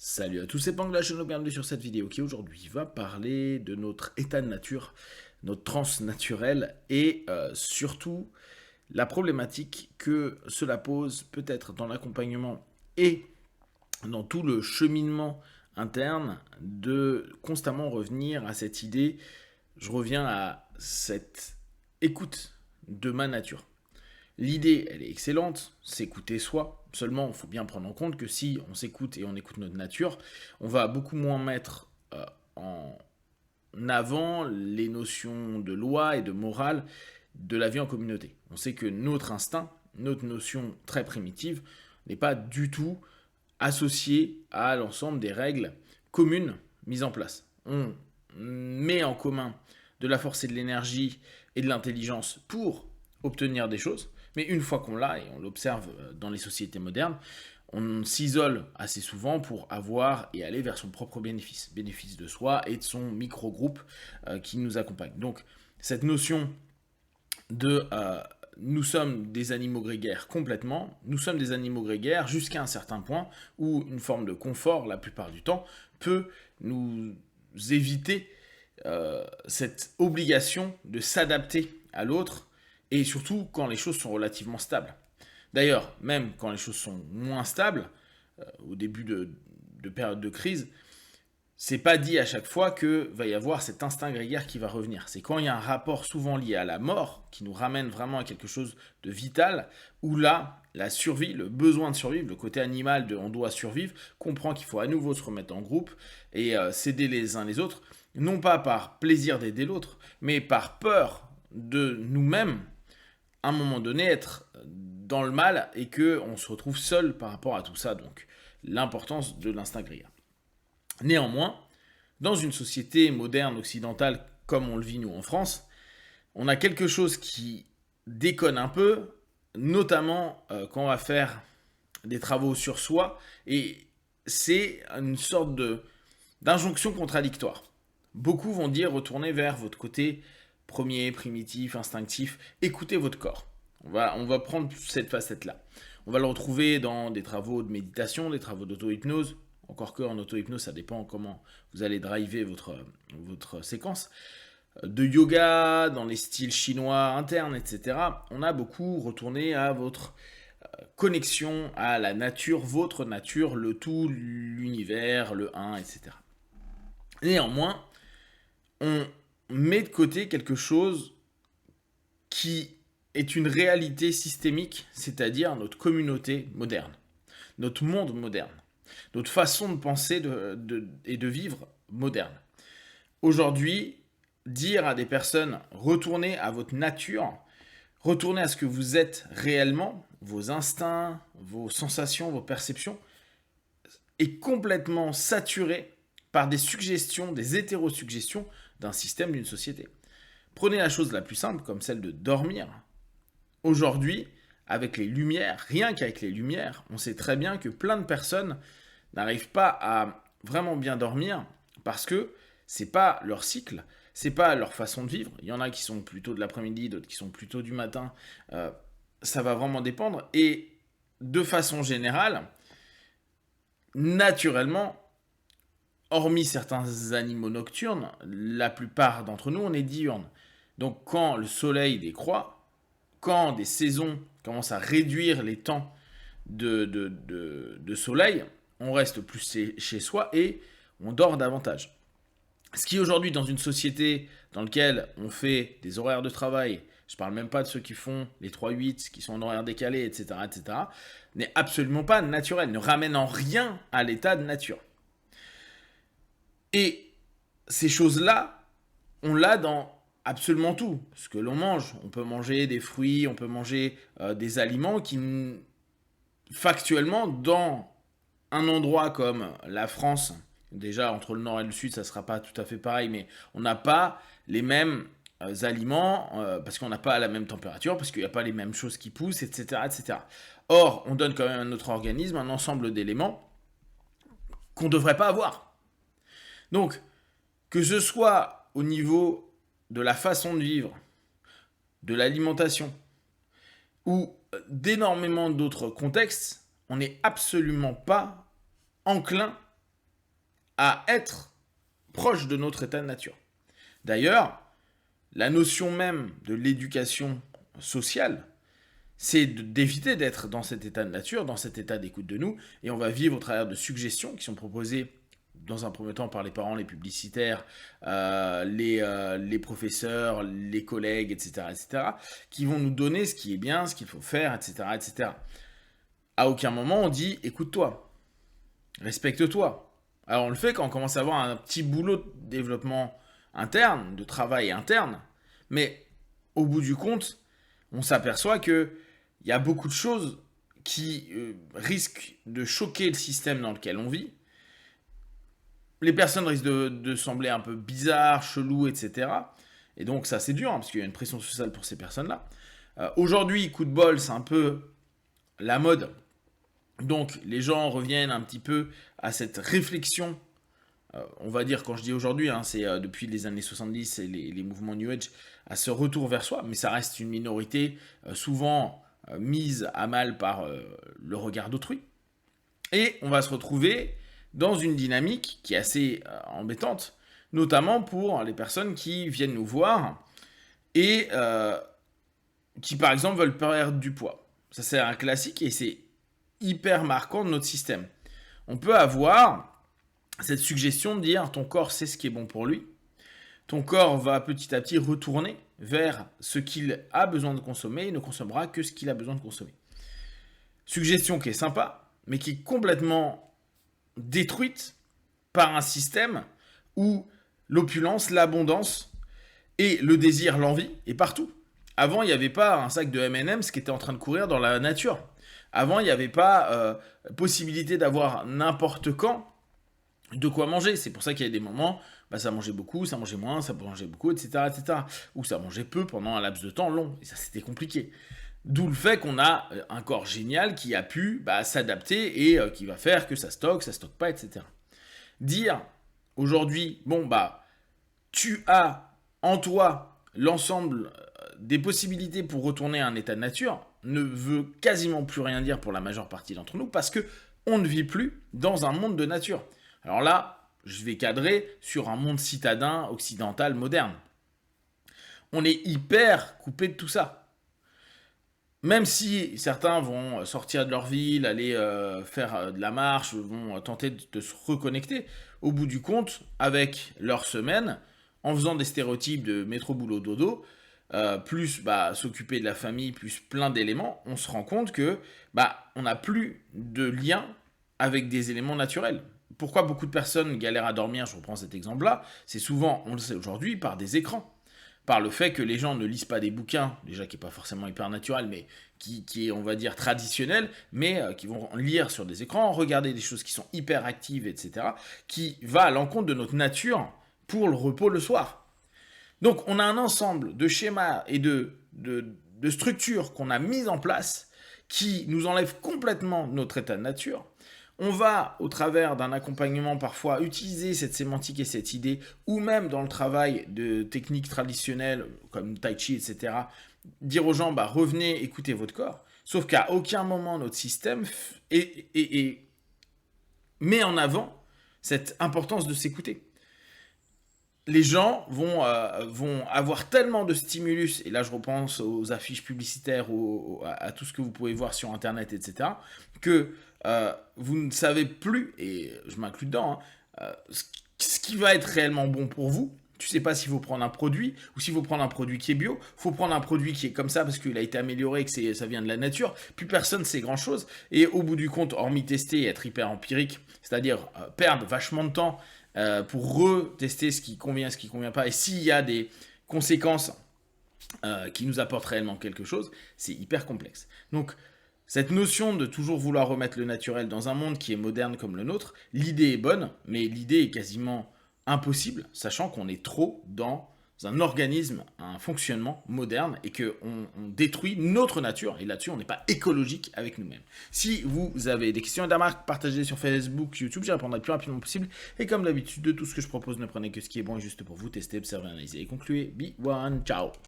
Salut à tous, c'est Panglash, bienvenue sur cette vidéo qui aujourd'hui va parler de notre état de nature, notre transe naturelle et surtout la problématique que cela pose peut-être dans l'accompagnement et dans tout le cheminement interne de constamment revenir à cette idée, je reviens à cette écoute de ma nature. L'idée, elle est excellente, s'écouter soi. Seulement, il faut bien prendre en compte que si on s'écoute et on écoute notre nature, on va beaucoup moins mettre en avant les notions de loi et de morale de la vie en communauté. On sait que notre instinct, notre notion très primitive, n'est pas du tout associée à l'ensemble des règles communes mises en place. On met en commun de la force et de l'énergie et de l'intelligence pour obtenir des choses, mais une fois qu'on l'a, et on l'observe dans les sociétés modernes, on s'isole assez souvent pour avoir et aller vers son propre bénéfice, bénéfice de soi et de son micro-groupe qui nous accompagne. Donc cette notion de nous sommes des animaux grégaires complètement, nous sommes des animaux grégaires jusqu'à un certain point où une forme de confort, la plupart du temps, peut nous éviter cette obligation de s'adapter à l'autre, et surtout quand les choses sont relativement stables. D'ailleurs, même quand les choses sont moins stables, au début de période de crise, c'est pas dit à chaque fois que va y avoir cet instinct grégaire qui va revenir. C'est quand il y a un rapport souvent lié à la mort, qui nous ramène vraiment à quelque chose de vital, où là, la survie, le besoin de survivre, le côté animal de on doit survivre, comprend qu'il faut à nouveau se remettre en groupe et s'aider les uns les autres, non pas par plaisir d'aider l'autre, mais par peur de nous-mêmes, à un moment donné, être dans le mal et qu'on se retrouve seul par rapport à tout ça. Donc, l'importance de l'instinct grégaire. Néanmoins, dans une société moderne occidentale comme on le vit nous en France, on a quelque chose qui déconne un peu, notamment quand on va faire des travaux sur soi, et c'est une sorte d'injonction contradictoire. Beaucoup vont dire retournez vers votre côté premier, primitif, instinctif, écoutez votre corps. On va prendre cette facette-là. On va le retrouver dans des travaux de méditation, des travaux d'auto-hypnose. Encore que en auto-hypnose, ça dépend comment vous allez driver votre séquence. De yoga, dans les styles chinois internes, etc. On a beaucoup retourné à votre connexion à la nature, votre nature, le tout, l'univers, le un, etc. Néanmoins, on met de côté quelque chose qui est une réalité systémique, c'est-à-dire notre communauté moderne, notre monde moderne, notre façon de penser et de vivre moderne. Aujourd'hui, dire à des personnes retournez à votre nature, retournez à ce que vous êtes réellement, vos instincts, vos sensations, vos perceptions, est complètement saturé par des suggestions, des hétérosuggestions d'un système, d'une société. Prenez la chose la plus simple, comme celle de dormir. Aujourd'hui, avec les lumières, rien qu'avec les lumières, on sait très bien que plein de personnes n'arrivent pas à vraiment bien dormir parce que c'est pas leur cycle, c'est pas leur façon de vivre. Il y en a qui sont plutôt de l'après-midi, d'autres qui sont plutôt du matin. Ça va vraiment dépendre. Et de façon générale, naturellement, hormis certains animaux nocturnes, la plupart d'entre nous, on est diurnes. Donc quand le soleil décroît, quand des saisons commencent à réduire les temps de soleil, on reste plus chez soi et on dort davantage. Ce qui aujourd'hui, dans une société dans laquelle on fait des horaires de travail, je ne parle même pas de ceux qui font les 3-8, qui sont en horaire décalé, etc., n'est absolument pas naturel, ne ramène en rien à l'état de nature. Et ces choses-là, on l'a dans absolument tout. Ce que l'on mange, on peut manger des fruits, on peut manger des aliments qui, factuellement, dans un endroit comme la France, déjà entre le nord et le sud, ça ne sera pas tout à fait pareil, mais on n'a pas les mêmes aliments, parce qu'on n'a pas la même température, parce qu'il n'y a pas les mêmes choses qui poussent, etc., etc. Or, on donne quand même à notre organisme un ensemble d'éléments qu'on ne devrait pas avoir. Donc, que ce soit au niveau de la façon de vivre, de l'alimentation, ou d'énormément d'autres contextes, on n'est absolument pas enclin à être proche de notre état de nature. D'ailleurs, la notion même de l'éducation sociale, c'est d'éviter d'être dans cet état de nature, dans cet état d'écoute de nous, et on va vivre au travers de suggestions qui sont proposées dans un premier temps par les parents, les publicitaires, les professeurs, les collègues, etc., qui vont nous donner ce qui est bien, ce qu'il faut faire, etc. À aucun moment on dit « écoute-toi, respecte-toi ». Alors on le fait quand on commence à avoir un petit boulot de développement interne, de travail interne, mais au bout du compte, on s'aperçoit qu'il y a beaucoup de choses qui risquent de choquer le système dans lequel on vit. Les personnes risquent de sembler un peu bizarres, cheloues, etc. Et donc ça c'est dur, hein, parce qu'il y a une pression sociale pour ces personnes-là. Aujourd'hui, coup de bol, c'est un peu la mode. Donc les gens reviennent un petit peu à cette réflexion. On va dire, quand je dis aujourd'hui, hein, c'est depuis les années 70 et les mouvements New Age, à ce retour vers soi, mais ça reste une minorité souvent mise à mal par le regard d'autrui. Et on va se retrouver dans une dynamique qui est assez embêtante, notamment pour les personnes qui viennent nous voir et qui, par exemple, veulent perdre du poids. Ça, c'est un classique et c'est hyper marquant de notre système. On peut avoir cette suggestion de dire ton corps sait ce qui est bon pour lui. Ton corps va petit à petit retourner vers ce qu'il a besoin de consommer et ne consommera que ce qu'il a besoin de consommer. Suggestion qui est sympa, mais qui est complètement détruite par un système où l'opulence, l'abondance et le désir, l'envie est partout. Avant, il n'y avait pas un sac de M&M's qui était en train de courir dans la nature. Avant, il n'y avait pas possibilité d'avoir n'importe quand de quoi manger. C'est pour ça qu'il y a des moments, ça mangeait beaucoup, ça mangeait moins, ça mangeait beaucoup, etc. Ou ça mangeait peu pendant un laps de temps long. Et ça, c'était compliqué. D'où le fait qu'on a un corps génial qui a pu s'adapter et qui va faire que ça stocke pas, etc. Dire aujourd'hui, tu as en toi l'ensemble des possibilités pour retourner à un état de nature ne veut quasiment plus rien dire pour la majeure partie d'entre nous parce que on ne vit plus dans un monde de nature. Alors là, je vais cadrer sur un monde citadin, occidental, moderne. On est hyper coupé de tout ça. Même si certains vont sortir de leur ville, aller faire de la marche, vont tenter de se reconnecter, au bout du compte, avec leur semaine, en faisant des stéréotypes de métro, boulot, dodo, plus s'occuper de la famille, plus plein d'éléments, on se rend compte que on n'a plus de lien avec des éléments naturels. Pourquoi beaucoup de personnes galèrent à dormir, je reprends cet exemple-là, c'est souvent, on le sait aujourd'hui, par des écrans. Par le fait que les gens ne lisent pas des bouquins, déjà qui n'est pas forcément hyper naturel, mais qui est, on va dire, traditionnel, mais qui vont lire sur des écrans, regarder des choses qui sont hyper actives, etc., qui va à l'encontre de notre nature pour le repos le soir. Donc on a un ensemble de schémas et de structures qu'on a mises en place qui nous enlèvent complètement notre état de nature. On va, au travers d'un accompagnement parfois, utiliser cette sémantique et cette idée, ou même dans le travail de techniques traditionnelles comme Tai Chi, etc., dire aux gens, revenez, écoutez votre corps. Sauf qu'à aucun moment, notre système met en avant cette importance de s'écouter. Les gens vont avoir tellement de stimulus, et là je repense aux affiches publicitaires, à tout ce que vous pouvez voir sur Internet, etc., que vous ne savez plus, et je m'inclus dedans, ce qui va être réellement bon pour vous. Tu ne sais pas s'il faut prendre un produit, ou s'il faut prendre un produit qui est bio. Il faut prendre un produit qui est comme ça parce qu'il a été amélioré et que ça vient de la nature. Plus personne ne sait grand-chose. Et au bout du compte, hormis tester et être hyper empirique, c'est-à-dire perdre vachement de temps pour retester ce qui convient, ce qui ne convient pas, et s'il y a des conséquences qui nous apportent réellement quelque chose, c'est hyper complexe. Donc, cette notion de toujours vouloir remettre le naturel dans un monde qui est moderne comme le nôtre, l'idée est bonne, mais l'idée est quasiment impossible, sachant qu'on est trop dans un organisme, un fonctionnement moderne et qu'on détruit notre nature. Et là-dessus, on n'est pas écologique avec nous-mêmes. Si vous avez des questions et des remarques, partagez sur Facebook, YouTube, j'y répondrai le plus rapidement possible. Et comme d'habitude, de tout ce que je propose, ne prenez que ce qui est bon et juste pour vous. Testez, observez, analysez et concluez. Be one, ciao.